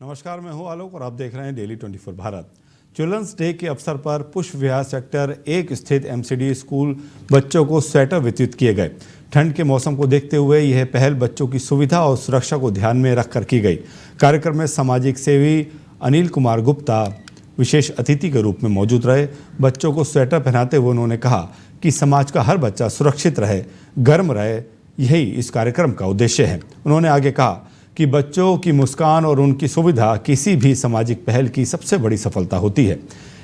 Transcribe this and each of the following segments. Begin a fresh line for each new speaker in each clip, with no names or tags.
नमस्कार, मैं हूं आलोक और आप देख रहे हैं डेली 24 भारत। चिल्ड्रंस डे के अवसर पर पुष्प विहार सेक्टर 1 स्थित एमसीडी स्कूल बच्चों को स्वेटर वितरित किए गए। ठंड के मौसम को देखते हुए यह पहल बच्चों की सुविधा और सुरक्षा को ध्यान में रखकर की गई। कार्यक्रम में सामाजिक सेवी अनिल कुमार गुप्ता विशेष अतिथि के रूप में मौजूद रहे। बच्चों को स्वेटर पहनाते हुए उन्होंने कहा कि समाज का हर बच्चा सुरक्षित रहे, गर्म रहे, यही इस कार्यक्रम का उद्देश्य है। उन्होंने आगे कहा कि बच्चों की मुस्कान और उनकी सुविधा किसी भी सामाजिक पहल की सबसे बड़ी सफलता होती है।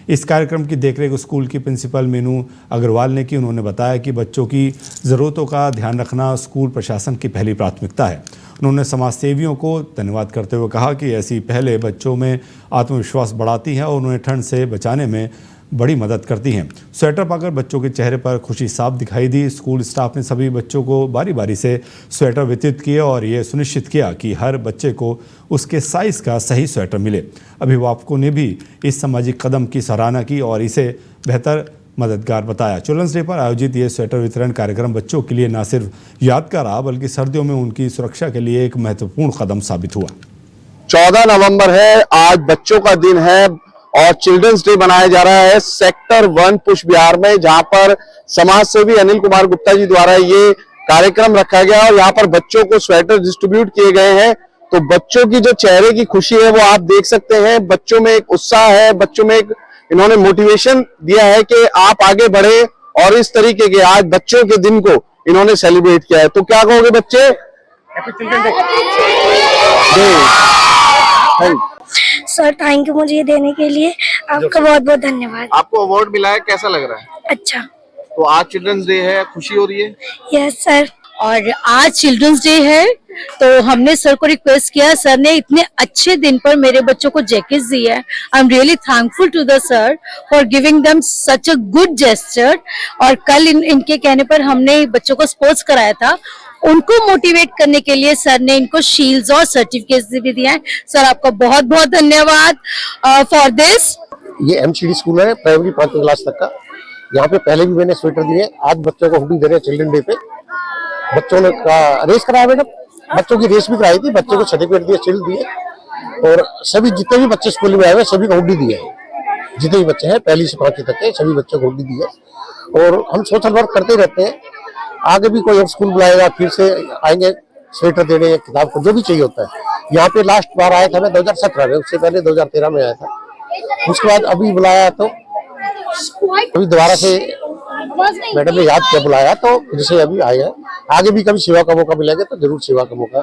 इस कार्यक्रम की देखरेख स्कूल की प्रिंसिपल मीनू अग्रवाल ने की। उन्होंने बताया कि बच्चों की ज़रूरतों का ध्यान रखना स्कूल प्रशासन की पहली प्राथमिकता है। उन्होंने समाज सेवियों को धन्यवाद करते हुए कहा कि ऐसी पहलें बच्चों में आत्मविश्वास बढ़ाती हैं और उन्हें ठंड से बचाने में बड़ी मदद करती हैं। स्वेटर पाकर बच्चों के चेहरे पर खुशी साफ दिखाई दी। स्कूल स्टाफ ने सभी बच्चों को बारी बारी से स्वेटर वितरित किए और ये सुनिश्चित किया कि हर बच्चे को उसके साइज़ का सही स्वेटर मिले। अभिभावकों ने भी इस सामाजिक कदम की सराहना की और इसे बेहतर मददगार बताया। चिल्ड्रंस डे पर आयोजित ये स्वेटर वितरण कार्यक्रम बच्चों के लिए न सिर्फ यादगार रहा बल्कि सर्दियों में उनकी सुरक्षा के लिए एक महत्वपूर्ण कदम साबित हुआ।
14 नवंबर है, आज बच्चों का दिन है और चिल्ड्रंस डे मनाया जा रहा है सेक्टर 1 पुष्प विहार में, जहां पर समाज सेवी अनिल कुमार गुप्ता जी द्वारा ये कार्यक्रम रखा गया और यहाँ पर बच्चों को स्वेटर डिस्ट्रीब्यूट किए गए हैं। तो बच्चों की जो चेहरे की खुशी है वो आप देख सकते हैं। बच्चों में एक उत्साह है, बच्चों में एक इन्होंने मोटिवेशन दिया है कि आप आगे बढ़े और इस तरीके के आज बच्चों के दिन को इन्होंने सेलिब्रेट किया है। तो क्या कहोगे बच्चे? Happy children day.
Sir thank you मुझे ये देने के लिए, आपका बहुत बहुत धन्यवाद।
आपको अवार्ड मिला है, कैसा लग रहा है?
अच्छा।
तो आज चिल्ड्रंस डे है, खुशी हो रही है?
Yes sir.
और आज चिल्ड्रंस डे है तो हमने सर को रिक्वेस्ट किया, सर ने इतने अच्छे दिन पर मेरे बच्चों को जैकेट्स दी है। I am really thankful to the sir for giving them such a good gesture. और कल इनके कहने पर हमने बच्चों को स्पोर्ट्स कराया था, उनको मोटिवेट करने के लिए सर ने इनको शील्ड्स और सर्टिफिकेट्स भी दिए हैं। सर आपका बहुत बहुत धन्यवाद फॉर दिस।
ये एमसीडी स्कूल है, प्राइमरी 5वीं क्लास तक का। यहाँ पे पहले भी मैंने स्वेटर दिए, आज बच्चों को हुडी दे रहे हैं चिल्ड्रन डे पे। बच्चों ने रेस कराया मैडम, बच्चों की रेस भी कराई थी, बच्चों को सर्टिफिकेट दिए, शील्ड दिए और सभी जितने भी बच्चे स्कूल में आए हुए सभी को हुडी दिए है। जितने भी बच्चे हैं 1 से 5वीं तक के सभी बच्चों को हुडी दी है। और हम सोशल वर्क करते रहते हैं, आगे भी कोई और स्कूल बुलाएगा फिर से आएंगे स्वेटर देने या किताब को जो भी चाहिए होता है। यहाँ पे लास्ट बार आया था मैं 2017 में, उससे पहले 2013 में आया था। उसके बाद अभी बुलाया तो अभी दोबारा से मैडम ने याद किया बुलाया तो फिर से अभी आए हैं। आगे भी कभी सेवा का मौका मिलेगा तो जरूर सेवा का मौका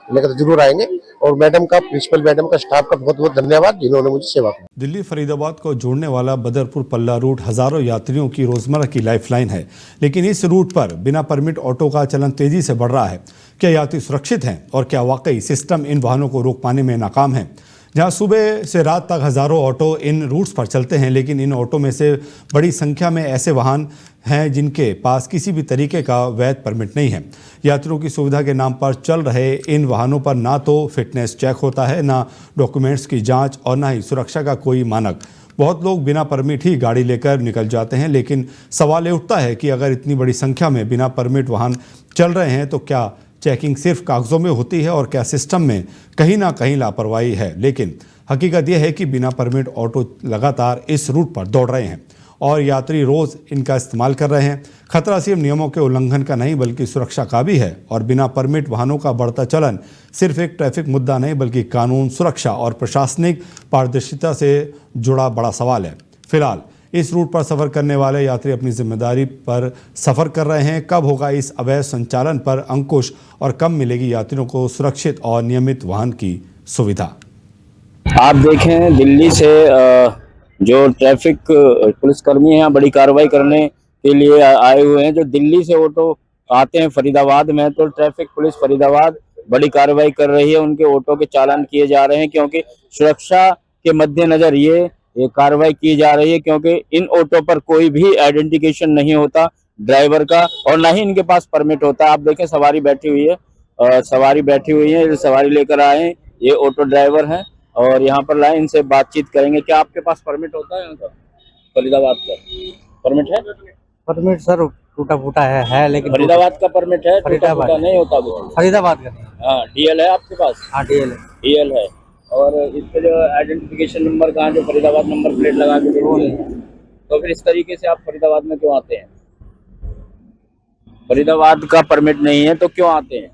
मिलेगा तो जरूर आएंगे। और मैडम का, प्रिंसिपल मैडम का, स्टाफ का बहुत बहुत धन्यवाद जिन्होंने मुझे सेवा की।
दिल्ली फरीदाबाद को जोड़ने वाला बदरपुर पल्ला रूट हजारों यात्रियों की रोजमर्रा की लाइफलाइन है, लेकिन इस रूट पर बिना परमिट ऑटो का चलन तेजी से बढ़ रहा है। क्या यात्री सुरक्षित हैं और क्या वाकई सिस्टम इन वाहनों को रोक पाने में नाकाम है? जहां सुबह से रात तक हज़ारों ऑटो इन रूट्स पर चलते हैं, लेकिन इन ऑटो में से बड़ी संख्या में ऐसे वाहन हैं जिनके पास किसी भी तरीके का वैध परमिट नहीं है। यात्रियों की सुविधा के नाम पर चल रहे इन वाहनों पर ना तो फिटनेस चेक होता है, ना डॉक्यूमेंट्स की जांच और ना ही सुरक्षा का कोई मानक। बहुत लोग बिना परमिट ही गाड़ी लेकर निकल जाते हैं, लेकिन सवाल ये उठता है कि अगर इतनी बड़ी संख्या में बिना परमिट वाहन चल रहे हैं तो क्या चेकिंग सिर्फ कागजों में होती है और क्या सिस्टम में कहीं ना कहीं लापरवाही है? लेकिन हकीकत यह है कि बिना परमिट ऑटो लगातार इस रूट पर दौड़ रहे हैं और यात्री रोज़ इनका इस्तेमाल कर रहे हैं। खतरा सिर्फ नियमों के उल्लंघन का नहीं बल्कि सुरक्षा का भी है। और बिना परमिट वाहनों का बढ़ता चलन सिर्फ एक ट्रैफिक मुद्दा नहीं बल्कि कानून, सुरक्षा और प्रशासनिक पारदर्शिता से जुड़ा बड़ा सवाल है। फिलहाल इस रूट पर सफ़र करने वाले यात्री अपनी जिम्मेदारी पर सफ़र कर रहे हैं। कब होगा इस अवैध संचालन पर अंकुश और कब मिलेगी यात्रियों को सुरक्षित और नियमित वाहन की सुविधा?
आप देखें, दिल्ली से जो ट्रैफिक पुलिसकर्मी हैं बड़ी कार्रवाई करने के लिए आए हुए हैं। जो दिल्ली से ऑटो आते हैं फरीदाबाद में, तो ट्रैफिक पुलिस फरीदाबाद बड़ी कार्रवाई कर रही है। उनके ऑटो के चालान किए जा रहे हैं क्योंकि सुरक्षा के मद्देनजर ये कार्रवाई की जा रही है, क्योंकि इन ऑटो पर कोई भी आइडेंटिफिकेशन नहीं होता ड्राइवर का और ना ही इनके पास परमिट होता है। आप देखें सवारी बैठी हुई है, सवारी लेकर आए, ये ऑटो ड्राइवर हैं और यहाँ पर लाए, इनसे बातचीत करेंगे। क्या आपके पास परमिट होता है यहाँ का? फरीदाबाद का परमिट है?
परमिट सर टूटा फूटा है लेकिन
फरीदाबाद का परमिट है, टूटा फूटा नहीं होता कुछ।
फरीदाबाद का नहीं।
हाँ, डीएल है आपके पास?
हाँ डीएल
है। और इस पे जो आइडेंटिफिकेशन नंबर कहाँ जो फरीदाबाद नंबर प्लेट लगा के देते हैं, तो फिर इस तरीके से आप फरीदाबाद में क्यों आते हैं? फरीदाबाद का परमिट नहीं है तो क्यों आते हैं?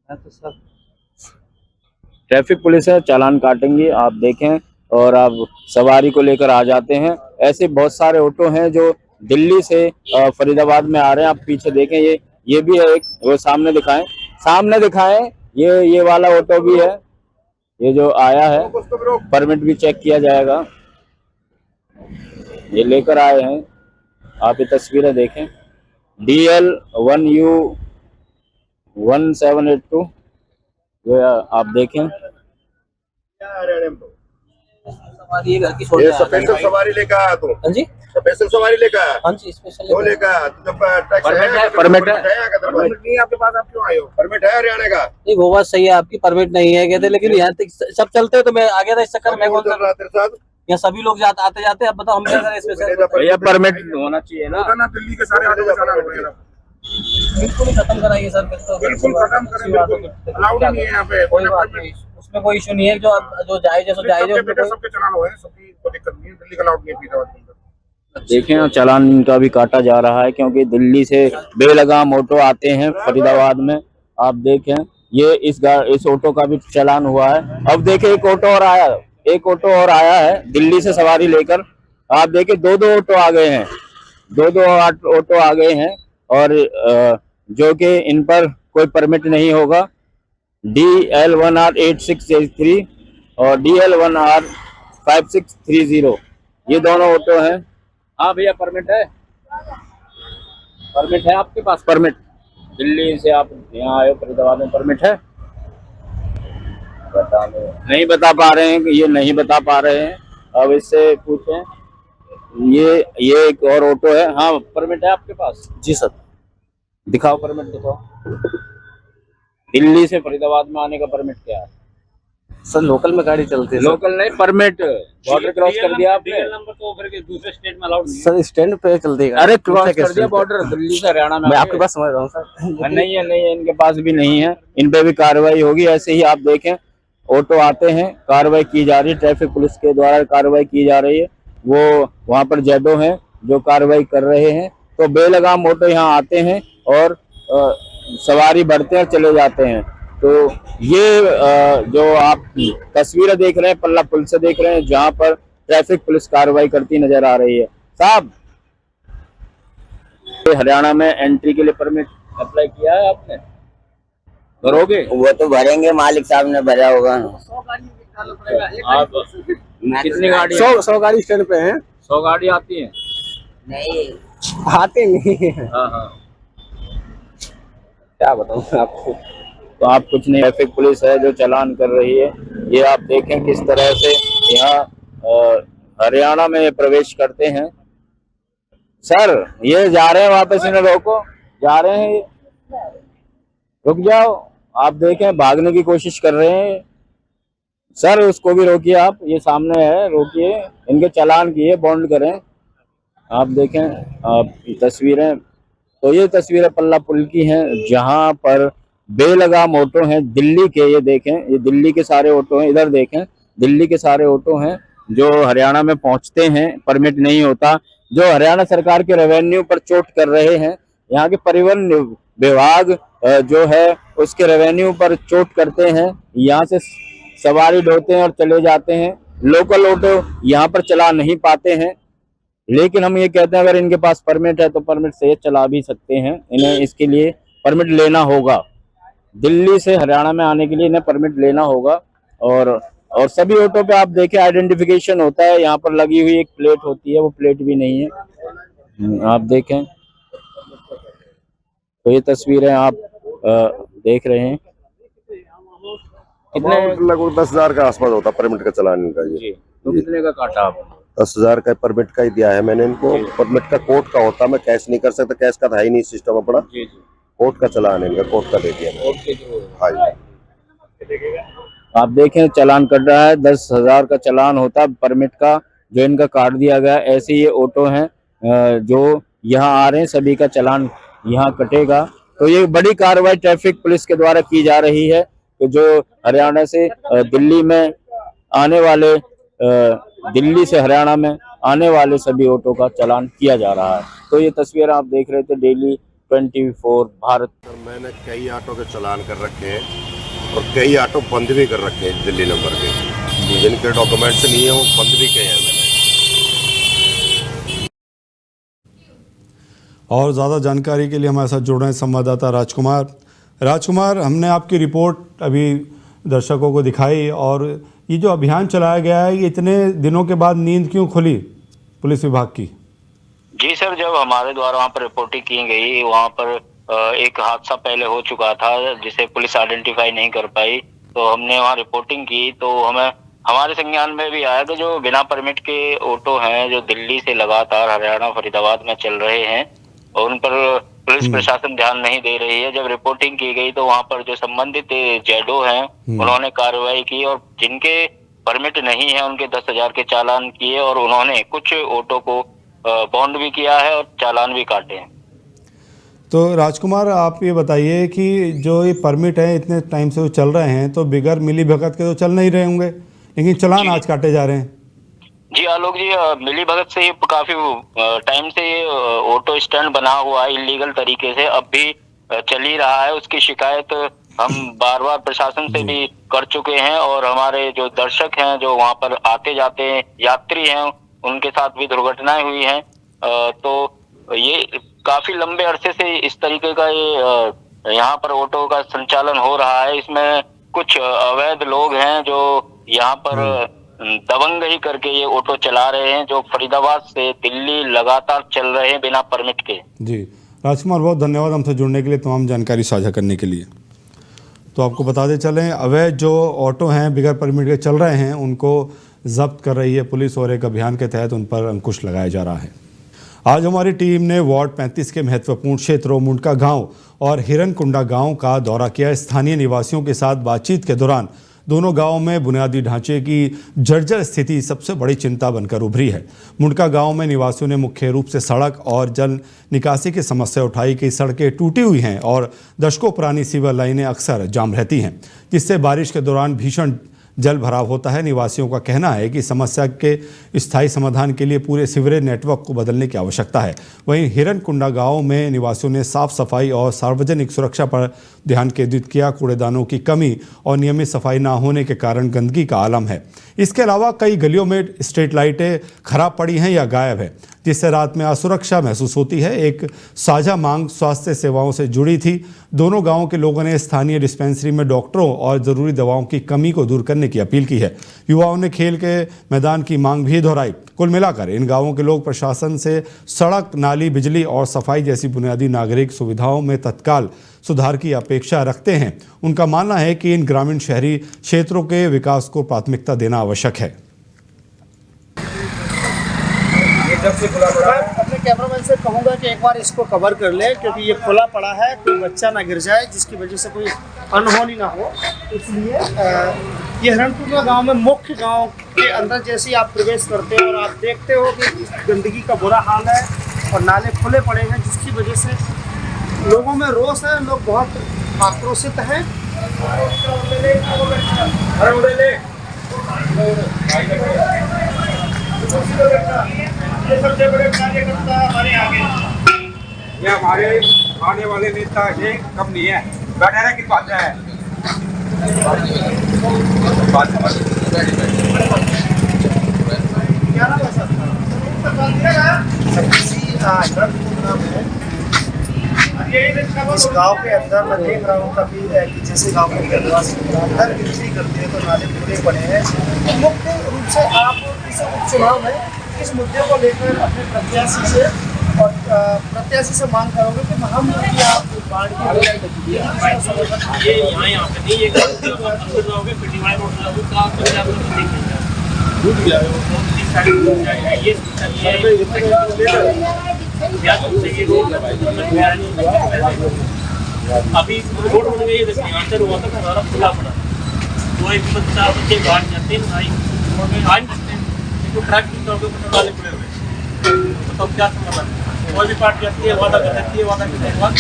तो सर
ट्रैफिक पुलिस है, चालान काटेंगे, आप देखें, और आप सवारी को लेकर आ जाते हैं। ऐसे बहुत सारे ऑटो हैं जो दिल्ली से फरीदाबाद में आ रहे हैं। आप पीछे देखें, ये भी है एक, वो सामने दिखाएं, ये वाला ऑटो भी है, ये जो आया है, परमिट भी चेक किया जाएगा। ये लेकर आए हैं, आप ये तस्वीरें देखें, DL1U1782, ये आप देखें।
सवारी घर की छोड़
ये स्पेशल सवारी लेकर आया तू?
हाँ जी,
स्पेशल सवारी लेकर आया?
हाँ जी, स्पेशल
वो लेकर आया? तो जब टैक्स
परमिट है?
परमिट नहीं है आपके पास, आप क्यों आए हो? परमिट है हरियाणा का?
नहीं, वो बात सही है आपकी, परमिट नहीं है कहते, लेकिन यहाँ तक सब चलते तो मैं आ गया था इस चक्कर में। कौन
चल रहा तेरे साथ?
यहाँ सभी लोग आते जाते, अब बताओ हम क्या करें स्पेशल?
भैया परमिट होना चाहिए ना।
दिल्ली के सारे ऑटो चलान हो रहे हैं।
बिल्कुल ही खत्म कराइए सर, फिर तो
बिल्कुल खत्म करें, बिल्कुल अलाउड नहीं है यहाँ पे।
कोई बात नहीं, उसमें कोई इशू नहीं है, जो जायज है सो जायज है, उसमें कोई
सबके चलान हुए हैं, सबकी कोई दिक्कत नहीं है। दिल्ली का अलाउड नहीं है फरीदाबाद के अंदर।
देखें, चालान इनका भी काटा जा रहा है क्योंकि दिल्ली से बेलगाम ऑटो आते हैं फरीदाबाद में। आप देखें, ये इस ऑटो का भी चालान हुआ है। अब देखें, एक ऑटो और आया है दिल्ली से सवारी लेकर। आप देखें, दो ऑटो आ गए हैं, दो ऑटो आ गए हैं, और जो कि इन पर कोई परमिट नहीं होगा। DL1R8683 और DL1R5630, ये दोनों ऑटो हैं। हाँ भैया, परमिट है आपके पास? परमिट दिल्ली से आप यहाँ आए हो फरीदाबाद में, परमिट है? नहीं बता पा रहे हैं, ये नहीं बता पा रहे हैं। अब इससे पूछें, ये एक और ऑटो है। हाँ, परमिट है आपके पास?
जी सर।
दिखाओ, परमिट दिखाओ। दिल्ली से फरीदाबाद में आने का परमिट क्या है?
सर लोकल में गाड़ी चलती है।
लोकल नहीं, परमिट। बॉर्डर क्रॉस कर दिया आपने? नंबर तो फिर दूसरे स्टेट में अलाउड नहीं है
सर, स्टैंड पे चलती है।
अरे क्रॉस कर दिया बॉर्डर, दिल्ली से हरियाणा में।
मैं आपके पास समझ रहा हूँ सर।
नहीं है, इनके पास भी नहीं है, इन पे भी कार्रवाई होगी। ऐसे ही आप देखें, ऑटो आते हैं, कार्रवाई की जा रही है, ट्रैफिक पुलिस के द्वारा कार्रवाई की जा रही है। वो वहां पर जैदो हैं जो कार्रवाई कर रहे हैं। तो बेलगाम ऑटो यहाँ आते हैं और सवारी भरते हैं, चले जाते हैं। तो ये जो आप तस्वीरें देख रहे हैं, पल्ला पुल से देख रहे हैं, जहां पर ट्रैफिक पुलिस कार्रवाई करती नजर आ रही है। साहब, हरियाणा में एंट्री के लिए परमिट अप्लाई किया है आपने? भरोगे?
वो तो भरेंगे, मालिक साहब ने भरा होगा।
आप कितनी गाड़ी?
100 गाड़ी स्टैंड पे है।
100 गाड़ी आती है?
नहीं
आते नहीं है।
हाँ,
क्या बताऊँ आपको।
तो आप कुछ नहीं, ट्रैफिक पुलिस है जो चालान कर रही है। ये आप देखें किस तरह से यहाँ हरियाणा में प्रवेश करते हैं। सर, ये जा रहे हैं वापस, इन्हें रोको, जा रहे हैं, रुक जाओ। आप देखें, भागने की कोशिश कर रहे हैं। सर, उसको भी रोकिए आप, ये सामने है, रोकिए, इनके चालान किए, बॉन्ड करें। आप देखें, आप तस्वीरें, तो ये तस्वीरें पल्ला पुल की हैं, जहां पर बेलगाम ऑटो हैं दिल्ली के। ये देखें, ये दिल्ली के सारे ऑटो हैं, इधर देखें, दिल्ली के सारे ऑटो हैं जो हरियाणा में पहुंचते हैं, परमिट नहीं होता, जो हरियाणा सरकार के रेवेन्यू पर चोट कर रहे हैं। यहाँ के परिवहन विभाग जो है उसके रेवेन्यू पर चोट करते हैं, यहाँ से सवारी ढोते हैं और चले जाते हैं। लोकल ऑटो यहाँ पर चला नहीं पाते हैं, लेकिन हम ये कहते हैं अगर इनके पास परमिट है तो परमिट से चला भी सकते हैं। इन्हें इसके लिए परमिट लेना होगा, दिल्ली से हरियाणा में आने के लिए इन्हें परमिट लेना होगा। और सभी ऑटो पे आप देखें आइडेंटिफिकेशन होता है, यहाँ पर लगी हुई एक प्लेट होती है, वो प्लेट भी नहीं है। आप देखें, तो ये तस्वीरें आप देख रहे हैं।
कितने लगभग 10,000 का आसपास होता परमिट का चलान इनका। ये
तो कितने का काटा आप?
10,000 का परमिट का ही दिया है मैंने इनको। परमिट का कोर्ट का होता, मैं कैश नहीं कर सकता, कैश का था ही नहीं सिस्टम अपना। कोर्ट का चलान है इनका, कोर्ट का दे दिया। हाँ जी,
आप देखें, चालान कट रहा है, 10,000 का चालान होता है परमिट का, जो इनका काट दिया गया। ऐसे ये ऑटो हैं जो यहाँ आ रहे हैं, सभी का चालान यहाँ कटेगा। तो ये बड़ी कार्रवाई ट्रैफिक पुलिस के द्वारा की जा रही है, तो जो हरियाणा से दिल्ली में आने वाले दिल्ली से हरियाणा में आने वाले सभी ऑटो का चालान किया जा रहा है। तो ये तस्वीर आप देख रहे थे डेली 24 भारत।
मैंने कई ऑटो के चालान कर रखे हैं और कई ऑटो बंद भी कर रखे हैं दिल्ली नंबर के, जिनके डॉक्यूमेंट्स नहीं है वो बंद भी किए हैं मैंने।
और ज़्यादा जानकारी के लिए हमारे साथ जुड़ रहे हैं संवाददाता राजकुमार। राजकुमार, हमने आपकी रिपोर्ट अभी दर्शकों को दिखाई, और ये जो अभियान चलाया गया है, ये इतने दिनों के बाद नींद क्यों खुली पुलिस विभाग की?
जी सर, जब हमारे द्वारा वहाँ पर रिपोर्टिंग की गई, वहाँ पर एक हादसा पहले हो चुका था जिसे पुलिस आइडेंटिफाई नहीं कर पाई, तो हमने वहाँ रिपोर्टिंग की तो हमारे संज्ञान में भी आया कि जो बिना परमिट के ऑटो हैं जो दिल्ली से लगातार हरियाणा फरीदाबाद में चल रहे हैं और उन पर पुलिस प्रशासन ध्यान नहीं दे रही है। जब रिपोर्टिंग की गई तो वहाँ पर जो संबंधित जेडो हैं उन्होंने कार्रवाई की और जिनके परमिट नहीं है उनके 10,000 के चालान किए और उन्होंने कुछ ऑटो को बॉन्ड भी किया है और चालान भी काटे हैं।
तो राजकुमार, आप ये बताइए कि जो ये परमिट है इतने टाइम से वो चल रहे हैं, तो बिगैर मिली भगत के तो चल नहीं रहे होंगे, लेकिन चालान आज काटे जा रहे हैं।
जी आलोक जी, मिली भगत से काफी टाइम से ये ऑटो स्टैंड बना हुआ है इलीगल तरीके से, अब भी चल ही रहा है। उसकी शिकायत हम बार बार प्रशासन से भी कर चुके हैं और हमारे जो दर्शक हैं जो वहाँ पर आते जाते हैं यात्री हैं उनके साथ भी दुर्घटनाएं हुई हैं। तो ये काफी लंबे अरसे से इस तरीके का ये यहाँ पर ऑटो का संचालन हो रहा है। इसमें कुछ अवैध लोग हैं जो यहाँ पर दबंग ही करके ये ऑटो चला रहे हैं जो फरीदाबाद से दिल्ली लगातार चल रहे हैं बिना परमिट के।
जी राजकुमार, बहुत धन्यवाद हमसे जुड़ने के लिए, तमाम जानकारी साझा करने के लिए। तो आपको बताते चलें, अवैध जो ऑटो हैं बिगैर परमिट के चल रहे हैं उनको जब्त कर रही है पुलिस और एक अभियान के तहत उन पर अंकुश लगाया जा रहा है। आज हमारी टीम ने वार्ड 35 के महत्वपूर्ण क्षेत्रों मुंडका गांव और हिरनकुंडा गांव का दौरा किया। स्थानीय निवासियों के साथ बातचीत के दौरान दोनों गांवों में बुनियादी ढांचे की जर्जर स्थिति सबसे बड़ी चिंता बनकर उभरी है। मुंडका गांव में निवासियों ने मुख्य रूप से सड़क और जल निकासी की समस्या उठाई कि सड़कें टूटी हुई हैं और दशकों पुरानी सीवर लाइनें अक्सर जाम रहती हैं, जिससे बारिश के दौरान भीषण जल भराव होता है। निवासियों का कहना है कि समस्या के स्थायी समाधान के लिए पूरे सीवरेज नेटवर्क को बदलने की आवश्यकता है। वहीं हिरनकुंडा गांव में निवासियों ने साफ सफाई और सार्वजनिक सुरक्षा पर ध्यान केंद्रित किया। कूड़ेदानों की कमी और नियमित सफाई न होने के कारण गंदगी का आलम है। इसके अलावा कई गलियों में स्ट्रीट लाइटें खराब पड़ी हैं या गायब है, जिससे रात में असुरक्षा महसूस होती है। एक साझा मांग स्वास्थ्य सेवाओं से जुड़ी थी। दोनों गांवों के लोगों ने स्थानीय डिस्पेंसरी में डॉक्टरों और ज़रूरी दवाओं की कमी को दूर करने की अपील की है। युवाओं ने खेल के मैदान की मांग भी दोहराई। कुल मिलाकर इन गांवों के लोग प्रशासन से सड़क, नाली, बिजली और सफाई जैसी बुनियादी नागरिक सुविधाओं में तत्काल सुधार की अपेक्षा रखते हैं। उनका मानना है कि इन ग्रामीण शहरी क्षेत्रों के विकास को प्राथमिकता देना आवश्यक है।
मैं अपने कैमरामैन से कहूँगा कि एक बार इसको कवर कर ले, क्योंकि ये खुला पड़ा है, कोई बच्चा ना गिर जाए जिसकी वजह से कोई अनहोनी ना हो। इसलिए ये हिरनकुंडा गांव में मुख्य गांव के अंदर जैसे ही आप प्रवेश करते हैं और आप देखते हो कि गंदगी का बुरा हाल है और नाले खुले पड़े हैं, जिसकी वजह से लोगों में रोष है, लोग बहुत आक्रोशित हैं। ये सबसे बड़े कार्यकर्ता हमारे आगे, ये हमारे आने वाले नेता ये कम नहीं है, बैठे रहे कि बात है इस गांव के अंदर मैं देख रहा हूँ कभी कि जैसे गांव के निवासी अंदर एंट्री करते हैं तो नाले खुले पड़े हैं। मुख्य रूप से आप इस उपचुनाव में इस मुद्दे को लेकर अपने प्रत्याशी से मांग करोगे कि हम आप बाढ़ की
अभी रोड बन गई है, हुआ था सारा खुला पड़ा, तो एक बच्चा बच्चे बाहर जाते हैं तो ट्रैक डाले पड़े हुए, तो क्या समाधान? कोई भी पार्टी आती है, वादा कर देती है, वादा करने के बाद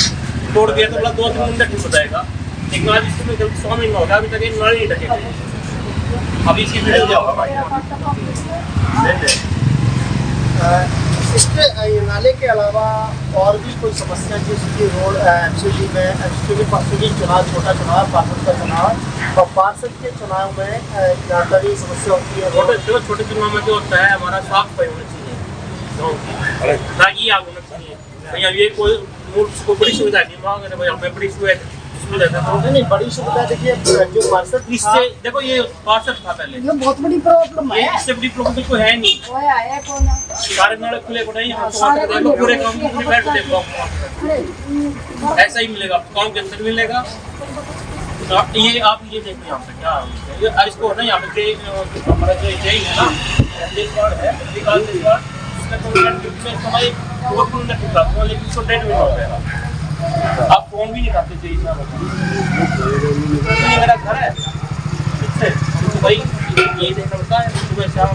तोड़ दिया तो 2-3 दिन ठीक हो जाएगा, लेकिन आज इसमें जल्द 100 महीना होगा, अभी तक नाली नहीं ढकेगा। अभी इसकी वीडियो जाओ भाई।
इसके ये नाले के अलावा और भी कोई समस्या जैसे रोड एमसीडी में एमसीडी पार्षद चुनाव, छोटा चुनाव, पार्षद का चुनाव और पार्षद के चुनाव में ज्यादातर समस्या होती है।
छोटे चुनाव में जो होता है हमारा साफ सफाई होनी चाहिए गाँव की, ताकि आग होना चाहिए। भैया ये कोई बड़ी सुविधा नहीं मांग रहे, हमें बड़ी सुविधा
नहीं, बड़ी सुविधा देखिए जो पार्षद
इससे देखो, ये पार्षद था पहले,
ये बहुत बड़ी प्रॉब्लम है।
इससे बड़ी प्रॉब्लम कोई है नहीं, सारे नाले खुले पड़े हैं, देखो पूरे गाँव में पूरी बैठ देखो, ऐसा ही मिलेगा गाँव के अंदर मिलेगा। ये आप ये देखिए यहाँ पे क्या ये इसको ना, यहाँ पे हमारा जो जय है ना, लेकिन इसको डेट में हो गया। आप फोन भी नहीं करते चाहिए, मेरा घर है तो भाई ये देखना पड़ता है सुबह शाम।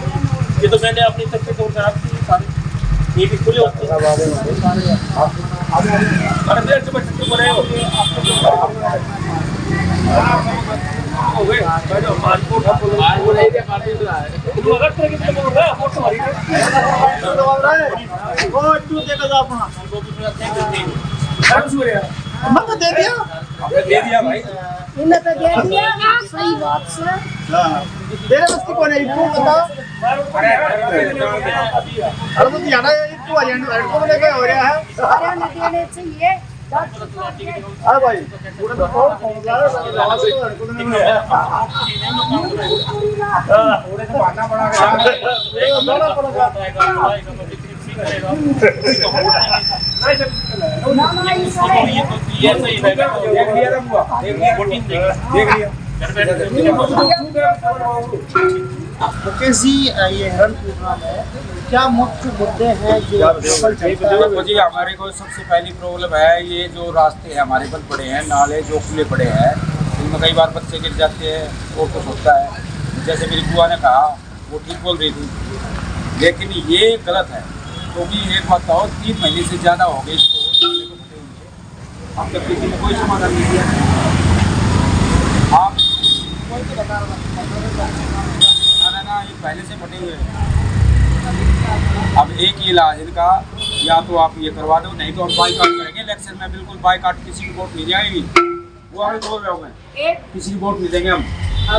ये तो मैंने अपनी तरफ से तोड़ कर आपकी सारे ये भी खुले होते हैं। अरे मेरे सुबह छुट्टी पड़े
मत दे दिया भाई,
इन्हें तो दे दिया सही बात से।
तेरे बस की कौन है इनको बता। अरे तो याना इनको लड़कों को लेके हो रहा है,
सारे ने देने चाहिए।
अरे भाई पूरा तो फोन ला रहा है, लड़कों ने पूरे तो बांधना पड़ेगा। मुकेश जी, ये हिरणपुर में क्या मुख्य मुद्दे हैं जो
जी? हमारे को सबसे पहली प्रॉब्लम है ये जो रास्ते हैं हमारे पर पड़े हैं, नाले जो खुले पड़े हैं, इनमें कई बार बच्चे गिर जाते हैं और कुछ होता है। जैसे मेरी बुआ ने कहा, वो ठीक बोल रही थी, लेकिन ये गलत है क्योंकि एक बात बताओ, 3 महीने से ज़्यादा हो गए इसको नाले को फटे हुए, अब तक किसी ने कोई समाधान नहीं दिया। आप कोई तो बता ना, ये पहले से फटे हुए हैं। अब एक ही इलाज इनका, या तो आप ये करवा दो, नहीं तो हम बाईकाट करेंगे इलेक्शन में। बिल्कुल बाईकाट, किसी की वोट नहीं जाएगी, वो हमें बोल रहे होंगे, किसी की वोट नहीं देंगे हम।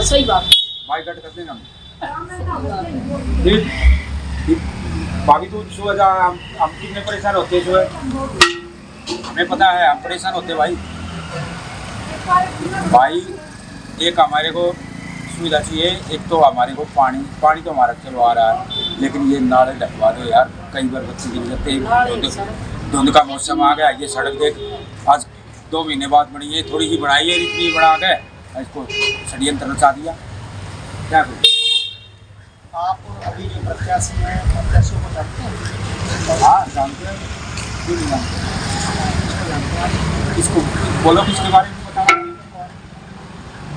सही बात,
बाईकाट कर देंगे हम। बाकी तो सुबह हम कितने परेशान होते हैं, सुबह हमें पता है हम परेशान होते भाई। एक हमारे को सुविधा चाहिए, एक तो हमारे को पानी तो हमारा चलो आ रहा है, लेकिन ये नाले ढकवा दो यार। कई बार बच्चे गिर जाते हैं, धुंध का मौसम आ गया, ये सड़क देख आज 2 महीने बाद बनी है, थोड़ी सी बढ़ाई है, इतनी बढ़ा के इसको षड्यंत्र रचा दिया, क्या करें।
आप अभी जो प्रत्याशी हैं, प्रत्याशियों को जानते हैं?
हाँ जानते हैं, क्यों नहीं जानते, इसको बोलो किसके बारे में बताओ।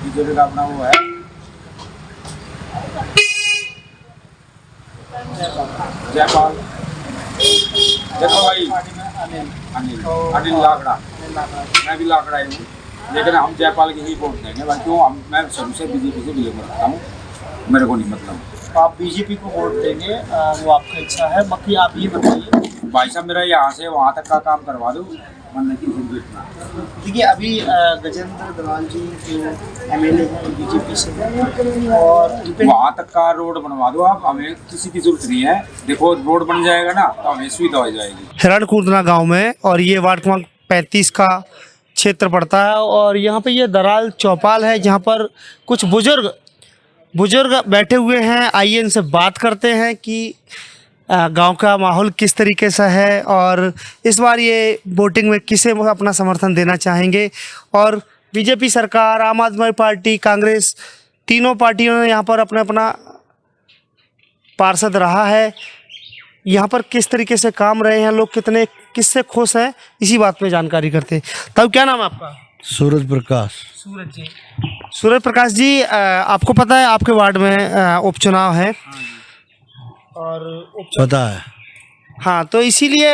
बीजेपी का अपना वो है जयपाल, देखो भाई अनिल लाकड़ा, मैं भी लाकड़ा हूँ, लेकिन हम जयपाल की ही वोट देंगे भाई। क्यों? मैं शुरू से बीजेपी से बिलोंग करता हूँ, मेरे को नहीं मतलब।
आप बीजेपी को वोट देंगे, वो आपका इच्छा है। बाकी आप ये बताइए
भाई साहब, मेरा यहाँ से वहाँ तक का काम करवा दो, मन की जितना।
देखिए अभी गजेंद्र दलाल जी जो एमएलए हैं बीजेपी से, और
वहाँ तक का रोड बनवा दो आप, हमें किसी की जरूरत नहीं है। देखो रोड बन जाएगा ना तो हमें सुविधा हो जाएगी।
हिरणकुर्दना गांव में, और ये वार्ड क्रमांक 35 का क्षेत्र पड़ता है। और यहाँ पे ये दराल चौपाल है, जहाँ पर कुछ बुजुर्ग बैठे हुए हैं। आइए इनसे बात करते हैं कि गांव का माहौल किस तरीके से है, और इस बार ये वोटिंग में किसे अपना समर्थन देना चाहेंगे। और बीजेपी सरकार, आम आदमी पार्टी, कांग्रेस, तीनों पार्टियों ने यहाँ पर अपना पार्षद रहा है। यहाँ पर किस तरीके से काम रहे हैं लोग, किससे खुश हैं, इसी बात पे जानकारी करते हैं। तब क्या नाम है आपका?
सूरज प्रकाश।
सूरज प्रकाश जी, आपको पता है आपके वार्ड में उपचुनाव है? और
पता है।
हाँ, तो इसीलिए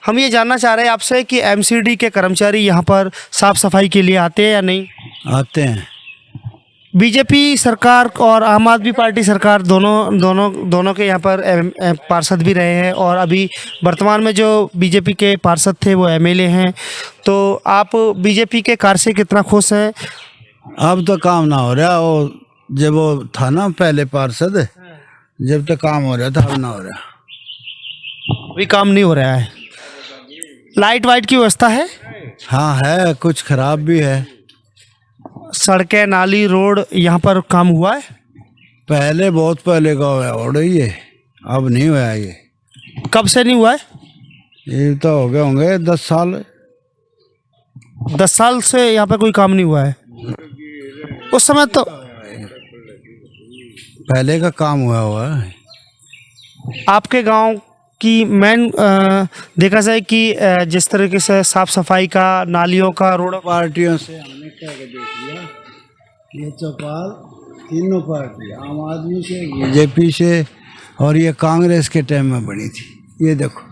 हम ये जानना चाह रहे हैं आपसे कि एमसीडी के कर्मचारी यहाँ पर साफ सफाई के लिए आते हैं या नहीं?
आते हैं।
बीजेपी सरकार और आम आदमी पार्टी सरकार दोनों के यहाँ पर पार्षद भी रहे हैं, और अभी वर्तमान में जो बीजेपी के पार्षद थे वो एमएलए हैं। तो आप बीजेपी के कार्य से कितना खुश हैं?
अब तो काम ना हो रहा, वो जब वो था ना पहले पार्षद, जब तक काम हो रहा था, अब ना हो रहा।
अभी काम नहीं हो रहा है। लाइट वाइट की व्यवस्था है?
हाँ है, कुछ खराब भी है।
सड़कें, नाली, रोड यहाँ पर काम हुआ है?
पहले बहुत पहले का हो रही है, अब नहीं हुआ है। ये
कब से नहीं हुआ है?
ये तो हो गए होंगे 10 साल।
10 साल से यहाँ पे कोई काम नहीं हुआ है? उस समय तो
पहले का काम हुआ है।
आपके गांव की मेन देखा जाए कि जिस तरीके से साफ सफाई का, नालियों का, रोड,
पार्टियों से हमने कह के देख लिया, ये चौपाल तीनों पार्टी, आम आदमी से, बीजेपी से और ये कांग्रेस के टाइम में बनी थी। ये देखो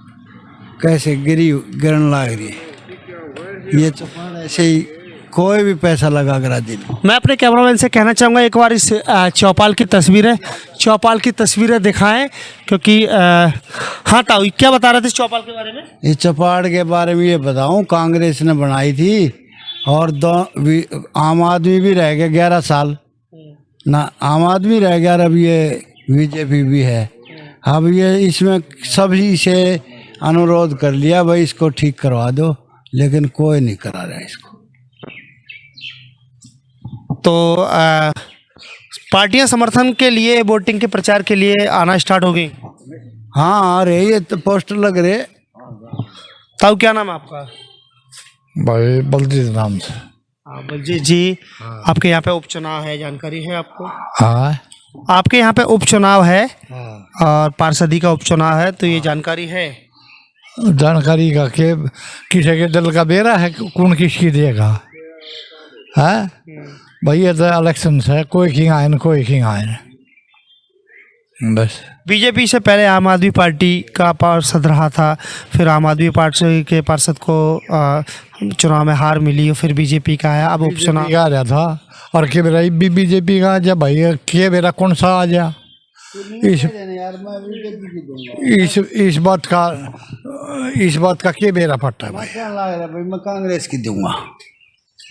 कैसे गिरन लग रही है। ये चौपाल ऐसे ही कोई भी पैसा लगा कर दिन।
मैं अपने कैमरामैन से कहना चाहूँगा एक बार इस चौपाल की तस्वीरें दिखाएं, क्योंकि हाँ ताऊ क्या बता रहे थे इस चौपाल के बारे में?
इस चौपाल के बारे में ये बताऊं, कांग्रेस ने बनाई थी और आम आदमी भी रह गया 11 साल ना, आम आदमी रह गया, अब ये बीजेपी भी है। अब ये इसमें सभी से अनुरोध कर लिया भाई इसको ठीक करवा दो, लेकिन कोई नहीं करा रहा इसको।
तो पार्टियां समर्थन के लिए, वोटिंग के प्रचार के लिए आना स्टार्ट हो गई?
हाँ आ रहे, ये तो पोस्टर लग रहे।
ताऊ क्या नाम है आपका?
भाई बलजीत नाम से।
बलजीत जी, आपके यहाँ पे उपचुनाव है, जानकारी है आपको?
हाँ,
आपके यहाँ पे उपचुनाव है और पार्षदी का उपचुनाव है, तो ये जानकारी है?
जानकारी का के किसी के दल का बेरा है, कौन किसकी देगा है भाई। ये तो इलेक्शन है, कोई किंग आए न कोई किंग आए न, बस।
बीजेपी से पहले आम आदमी पार्टी का पार्षद रहा था, फिर आम आदमी पार्टी के पार्षद को चुनाव में हार मिली और फिर बीजेपी का आया, अब उपचुनाव
आ रहा था और के बेरा भी बीजेपी का जब भाई के बेरा कौन सा आ गया। इस बात का के बेरा पड़ता है भाई।
मैं कांग्रेस की दूंगा।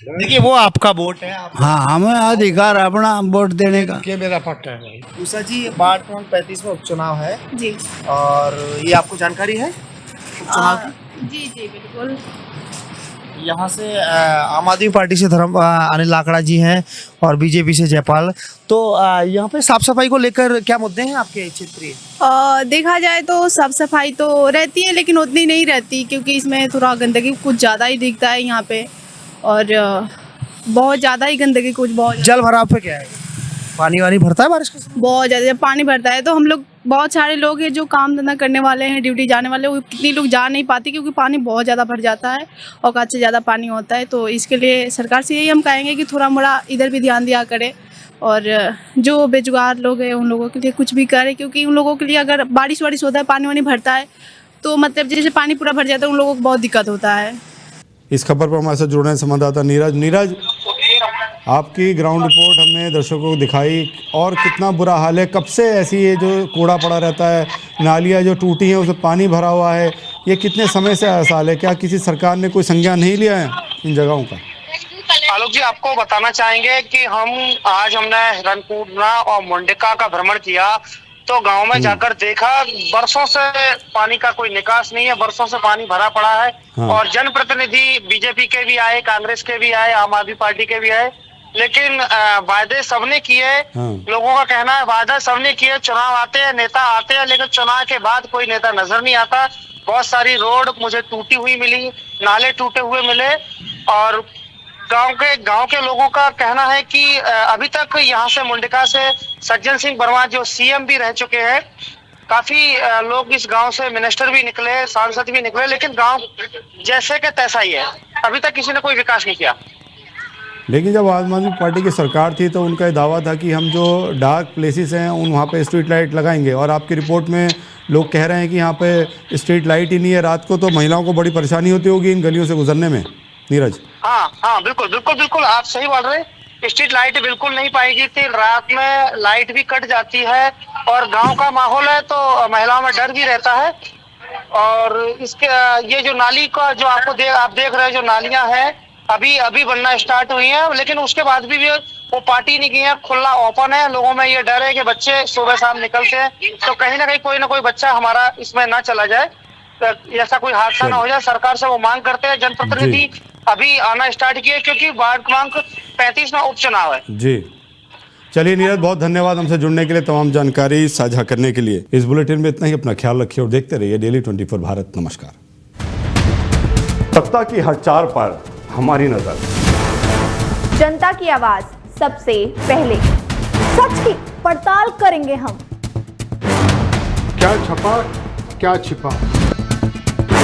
देखिए वो आपका वोट है,
हाँ हमें अधिकार अपना वोट देने का।
के मेरा पट्टा है भाई। उषा जी, वार्ड क्रमांक 35 में उपचुनाव है
जी,
और ये आपको जानकारी है उपचुनाव की?
जी जी बिल्कुल।
यहाँ से आम आदमी पार्टी से अनिल लाकड़ा जी हैं और बीजेपी से जयपाल। तो यहाँ पे साफ सफाई को लेकर क्या मुद्दे हैं आपके क्षेत्रीय?
देखा जाए तो साफ सफाई तो रहती है, लेकिन उतनी नहीं रहती, क्योंकि इसमें थोड़ा गंदगी कुछ ज़्यादा ही दिखता है यहाँ पे, और बहुत ज़्यादा ही गंदगी, कुछ बहुत।
जल भराव पे क्या है? पानी वानी भरता है बारिश के समय?
बहुत ज़्यादा जब पानी भरता है तो हम लोग, बहुत सारे लोग हैं जो काम धंधा करने वाले हैं, ड्यूटी जाने वाले, वो कितनी लोग जा नहीं पाते क्योंकि पानी बहुत ज़्यादा भर जाता है, औकात से ज़्यादा पानी होता है। तो इसके लिए सरकार से यही हम कहेंगे कि थोड़ा मोड़ा इधर भी ध्यान दिया करे, और जो बेरोजगार लोग हैं उन लोगों के लिए कुछ भी करे, क्योंकि उन लोगों के लिए अगर बारिश वारिश होता है, पानी वानी भरता है, तो मतलब जैसे पानी पूरा भर जाता है, उन लोगों को बहुत दिक्कत होता है।
इस खबर पर हमारे साथ जुड़ रहे हैं संवाददाता नीरज। आपकी ग्राउंड रिपोर्ट हमने दर्शकों को दिखाई, और कितना बुरा हाल है, कब से ऐसी ये जो कूड़ा पड़ा रहता है, नालियाँ जो टूटी हैं उसमें पानी भरा हुआ है, ये कितने समय से हाल है? क्या किसी सरकार ने कोई संज्ञान नहीं लिया है इन जगहों का?
आलोक जी, आपको बताना चाहेंगे कि हमने हिरनपुरा और मुंडिका का भ्रमण किया, तो गांव में जाकर देखा, बरसों से पानी का कोई निकास नहीं है, बरसों से पानी भरा पड़ा है। हाँ। और जनप्रतिनिधि बीजेपी के भी आए, कांग्रेस के भी आए, आम आदमी पार्टी के भी आए, लेकिन वायदे सबने किए। हाँ। लोगों का कहना है वायदा सबने किए, चुनाव आते हैं, नेता आते हैं, लेकिन चुनाव के बाद कोई नेता नजर नहीं आता। बहुत सारी रोड मुझे टूटी हुई मिली, नाले टूटे हुए मिले, और गांव के लोगों का कहना है कि अभी तक यहाँ से मुंडिका से सज्जन सिंह वर्मा जो सीएम भी रह चुके हैं, काफी लोग इस गांव से मिनिस्टर भी निकले, सांसद भी निकले, लेकिन गांव जैसे के तैसा ही है, अभी तक किसी ने कोई विकास नहीं किया।
लेकिन जब आम आदमी पार्टी की सरकार थी तो उनका दावा था कि हम जो डार्क प्लेसेस हैं उन वहाँ पे स्ट्रीट लाइट लगाएंगे, और आपकी रिपोर्ट में लोग कह रहे हैं कि यहाँ पे स्ट्रीट लाइट ही नहीं है, रात को तो महिलाओं को बड़ी परेशानी होती होगी इन गलियों से गुजरने में। नीरज।
हाँ बिल्कुल, आप सही बोल रहे हैं। स्ट्रीट लाइट बिल्कुल नहीं पाई थी, रात में लाइट भी कट जाती है और गांव का माहौल है तो महिलाओं में डर भी रहता है। और इसके ये जो नाली का जो आप देख रहे हैं, जो नालियां हैं अभी बनना स्टार्ट हुई हैं, लेकिन उसके बाद भी वो पार्टी नहीं की है, खुला ओपन है। लोगों में ये डर है कि बच्चे सुबह शाम निकलते हैं तो कहीं ना कहीं कोई ना कोई बच्चा हमारा इसमें ना चला जाए, ऐसा कोई हादसा ना हो जाए। सरकार से वो मांग करते हैं। जनप्रतिनिधि अभी आना स्टार्ट किए क्योंकि वार्ड क्रमांक 35 में उपचुनाव है।
जी चलिए नीरज, बहुत धन्यवाद हमसे जुड़ने के लिए, तमाम जानकारी साझा करने के लिए। इस बुलेटिन में इतना ही। अपना ख्याल रखिए और देखते रहिए डेली 24 भारत। नमस्कार। सत्ता की हर चाल पर हमारी नजर,
जनता की आवाज सबसे पहले, सच की पड़ताल करेंगे हम।
क्या छपा क्या छिपा,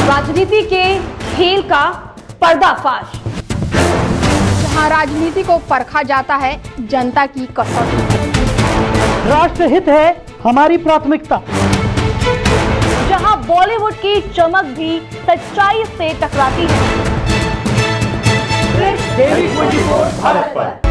राजनीति के खेल का पर्दाफाश, जहां राजनीति को परखा जाता है जनता की कसौटी।
राष्ट्रहित है हमारी प्राथमिकता,
जहां बॉलीवुड की चमक भी सच्चाई से टकराती है।
डेली 24 भारत पर।